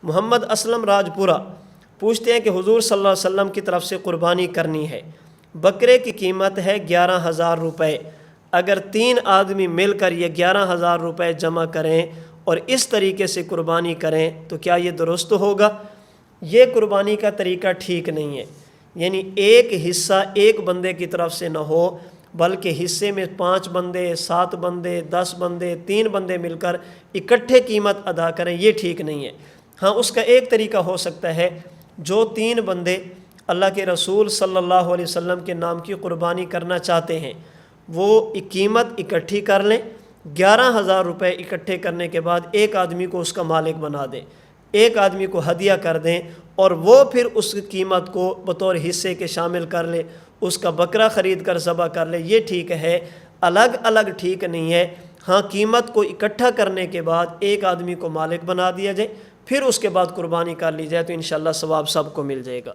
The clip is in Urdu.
محمد اسلم راجپورہ پوچھتے ہیں کہ حضور صلی اللہ علیہ وسلم کی طرف سے قربانی کرنی ہے، بکرے کی قیمت ہے 11,000 روپے، اگر 3 آدمی مل کر یہ 11,000 روپے جمع کریں اور اس طریقے سے قربانی کریں تو کیا یہ درست ہوگا؟ یہ قربانی کا طریقہ ٹھیک نہیں ہے، یعنی ایک حصہ ایک بندے کی طرف سے نہ ہو، بلکہ حصے میں 5 بندے، 7 بندے، 10 بندے، 3 بندے مل کر اکٹھے قیمت ادا کریں، یہ ٹھیک نہیں ہے۔ ہاں، اس کا ایک طریقہ ہو سکتا ہے، جو 3 بندے اللہ کے رسول صلی اللہ علیہ وسلم کے نام کی قربانی کرنا چاہتے ہیں، وہ قیمت اکٹھی کر لیں، 11,000 روپے اکٹھے کرنے کے بعد ایک آدمی کو اس کا مالک بنا دیں، ایک آدمی کو ہدیہ کر دیں، اور وہ پھر اس قیمت کو بطور حصے کے شامل کر لے، اس کا بکرا خرید کر ذبح کر لے، یہ ٹھیک ہے۔ الگ الگ ٹھیک نہیں ہے۔ ہاں، قیمت کو اکٹھا کرنے کے بعد ایک آدمی کو مالک بنا دیا جائے، پھر اس کے بعد قربانی کر لی جائے تو انشاءاللہ ثواب سب کو مل جائے گا۔